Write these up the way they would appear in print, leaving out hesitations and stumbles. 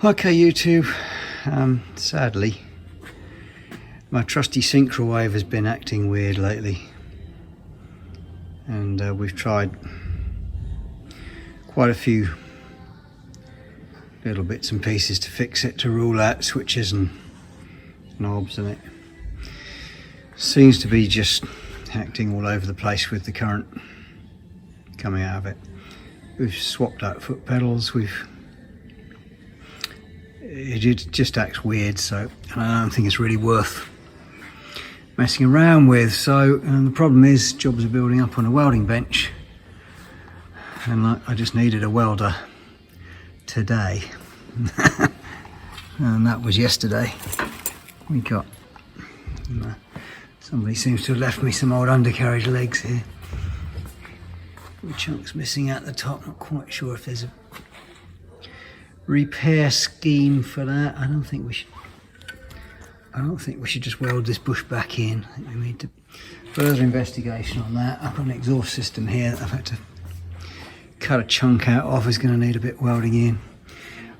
Okay YouTube, sadly my trusty Syncrowave has been acting weird lately, and we've tried quite a few little bits and pieces to fix it, to rule out switches and knobs, and it seems to be just acting all over the place with the current coming out of it. We've swapped out foot pedals, it just acts weird, so I don't think it's really worth messing around with. So the problem is jobs are building up on a welding bench, and I just needed a welder today and that was yesterday. We got somebody seems to have left me some old undercarriage legs here. A chunk's missing out the top, not quite sure if there's a repair scheme for that. I don't think we should just weld this bush back in. I think we need to further investigation on that. I've got an exhaust system here that I've had to cut a chunk out of. Is going to need a bit welding in.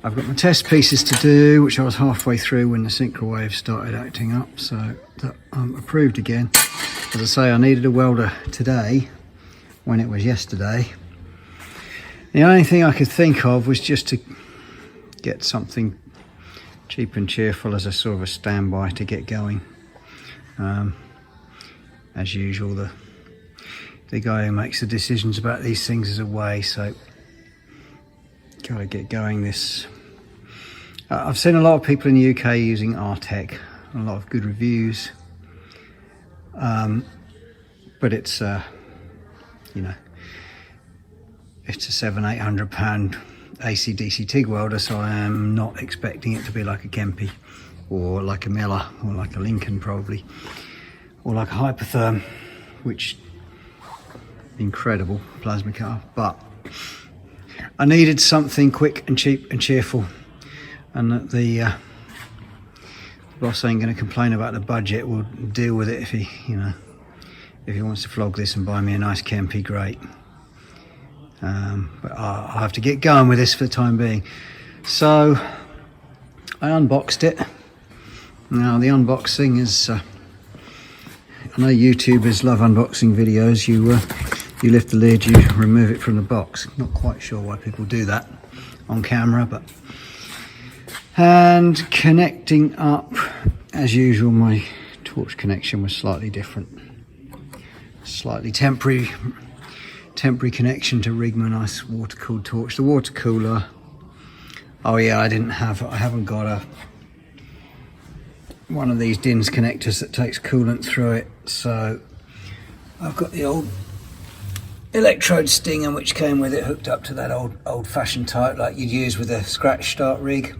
I've got my test pieces to do, which I was halfway through when the Syncrowave started acting up, so that I'm approved again. As I say, I needed a welder today when it was yesterday. The only thing I could think of was just to get something cheap and cheerful as a sort of a standby to get going. As usual, the guy who makes the decisions about these things is away, so gotta get going. This I've seen a lot of people in the UK using Artec, a lot of good reviews, but it's you know, it's a £700–800 AC/DC TIG welder, so I am not expecting it to be like a Kempe or like a Miller or like a Lincoln probably, or like a Hypertherm, which incredible plasma cutter. But I needed something quick and cheap and cheerful, and that the boss ain't going to complain about the budget. We'll deal with it if he, you know, if he wants to flog this and buy me a nice Kempe, great. But I'll have to get going with this for the time being. So I unboxed it. Now the unboxing is, I know YouTubers love unboxing videos. You lift the lid, you remove it from the box. Not quite sure why people do that on camera, but. And connecting up, as usual, my torch connection was slightly different. Slightly temporary connection to rig my nice water-cooled torch. The water cooler, oh yeah, I haven't got one of these DINS connectors that takes coolant through it, so I've got the old electrode stinger which came with it, hooked up to that old-fashioned type like you'd use with a scratch start rig.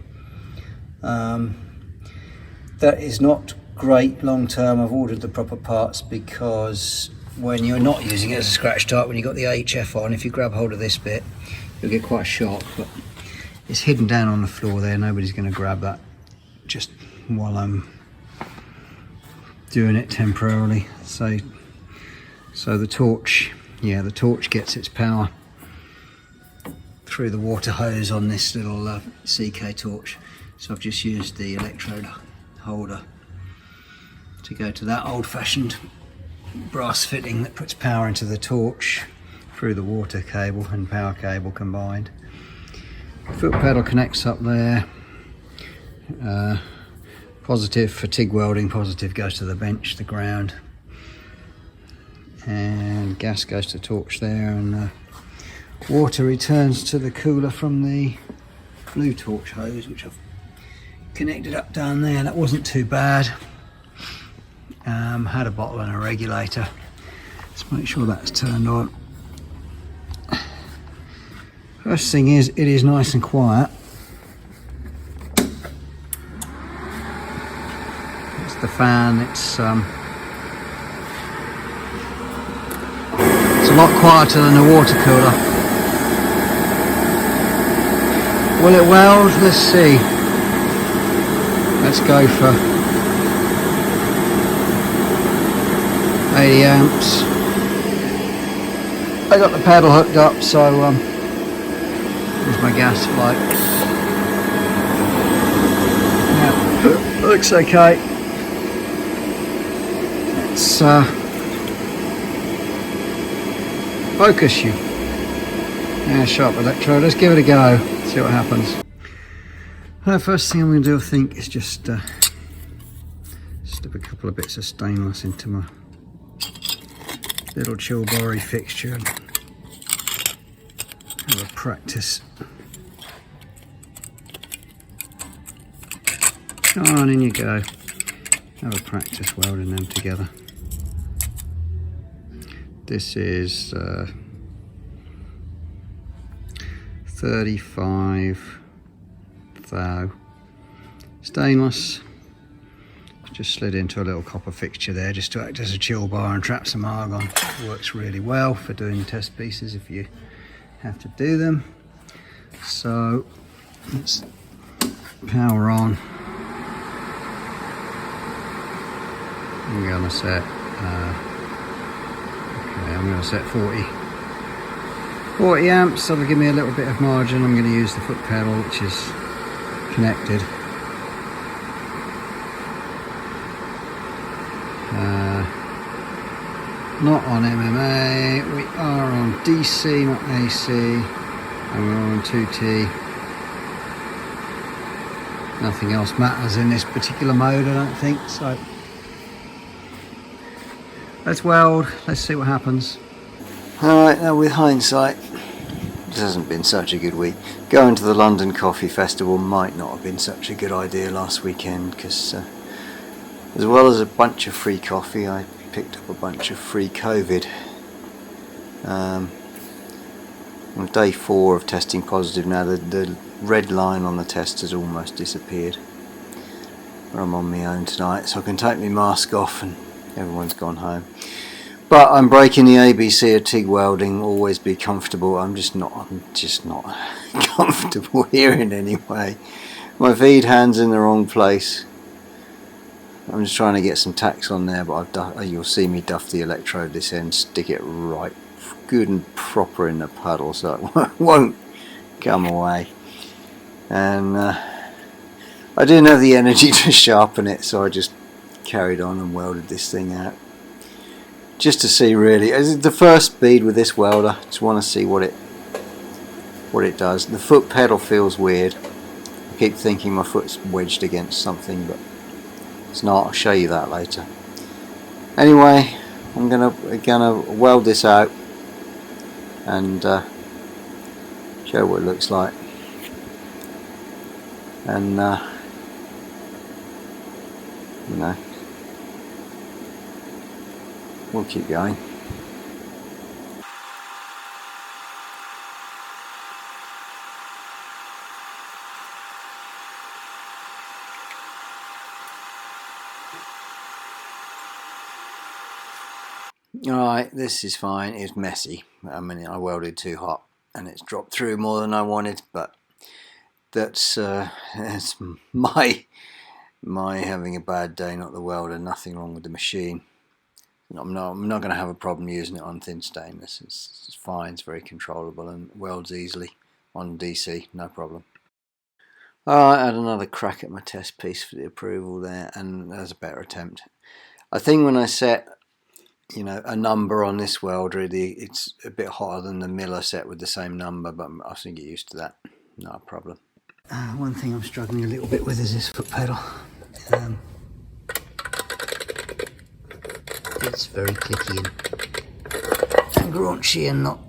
That is not great long term. I've ordered the proper parts, because when you're not using it as a scratch start, when you've got the HF on, if you grab hold of this bit, you'll get quite a shock, but it's hidden down on the floor there. Nobody's going to grab that just while I'm doing it temporarily. So the torch, yeah, the torch gets its power through the water hose on this little CK torch. So I've just used the electrode holder to go to that old-fashioned brass fitting that puts power into the torch through the water cable and power cable combined. Foot pedal connects up there. Positive for TIG welding, positive goes to the bench, the ground, and gas goes to torch there, and water returns to the cooler from the blue torch hose, which I've connected up down there. That wasn't too bad. Had a bottle and a regulator. Let's make sure that's turned on. First thing is, it is nice and quiet. It's the fan. It's a lot quieter than the water cooler. Will it weld? Let's see. Let's go for 80 amps. I got the pedal hooked up, so here's my gas light. looks okay. Let's focus you. Yeah, sharp electrode. Let's give it a go. See what happens. First thing I'm going to do, I think, is just slip a couple of bits of stainless into my little chilbari fixture and have a practice. Come on, in you go. Have a practice welding them together. This is 35 thou stainless. Just slid into a little copper fixture there just to act as a chill bar and trap some argon. Works really well for doing test pieces if you have to do them. So let's power on. I'm going to set okay, I'm going to set 40 amps. That'll give me a little bit of margin. I'm going to use the foot pedal, which is connected. Not on MMA, we are on DC, not AC, and we're on 2T. Nothing else matters in this particular mode, I don't think, so let's weld, let's see what happens. Alright, now with hindsight, this hasn't been such a good week. Going to the London Coffee Festival might not have been such a good idea last weekend, because as well as a bunch of free coffee, I picked up a bunch of free COVID. On day 4 of testing positive now, the red line on the test has almost disappeared. I'm on my own tonight, so I can take my mask off and everyone's gone home. But I'm breaking the ABC of TIG welding. Always be comfortable. I'm just not comfortable here in any way. My feed hand's in the wrong place. I'm just trying to get some tacks on there, but you'll see me duff the electrode this end, stick it right good and proper in the puddle so it won't come away. And I didn't have the energy to sharpen it, so I just carried on and welded this thing out. Just to see, really, as the first speed with this welder, just want to see what it does. The foot pedal feels weird. I keep thinking my foot's wedged against something, but it's not. I'll show you that later. Anyway, I'm gonna weld this out and show what it looks like. And you know, we'll keep going. Alright, this is fine. It's messy. I mean, I welded too hot and it's dropped through more than I wanted, but that's my having a bad day, not the welder. Nothing wrong with the machine. I'm not going to have a problem using it on thin stainless. It's fine. It's very controllable and welds easily on DC, no problem. I had another crack at my test piece for the approval there, and that was a better attempt. I think when I set, you know, a number on this welder, it's a bit hotter than the Miller set with the same number, but I think get used to that. No problem. One thing I'm struggling a little bit with is this foot pedal. It's very clicky and graunchy and not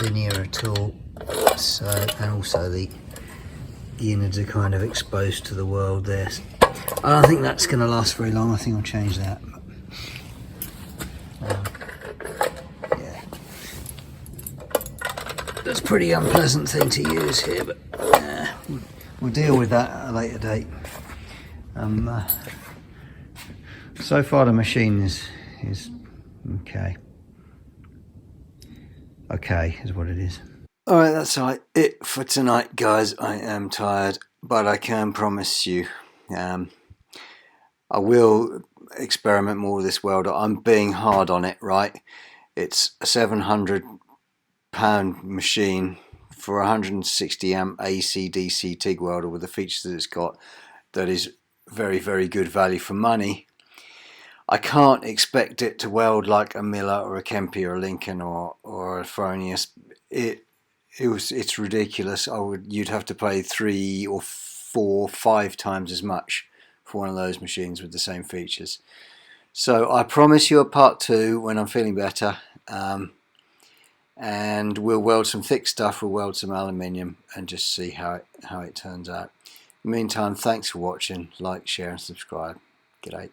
linear at all. So, and also the innards are kind of exposed to the weld there. I don't think that's going to last very long. I think I'll change that. Yeah, that's a pretty unpleasant thing to use here, but we'll deal with that at a later date. So far the machine is okay. Okay is what it is. Alright, that's it for tonight, guys. I am tired, but I can promise you I will experiment more with this welder. I'm being hard on it, right? It's a £700 machine for a 160 amp AC DC TIG welder with the features that it's got, that is very, very good value for money. I can't expect it to weld like a Miller or a Kempe or a Lincoln or a Fronius. It's ridiculous. You'd have to pay 3 or 4, 5 times as much for one of those machines with the same features. So I promise you a part 2 when I'm feeling better, and we'll weld some thick stuff, we'll weld some aluminium and just see how it turns out. In the meantime, thanks for watching. Like, share and subscribe. G'day.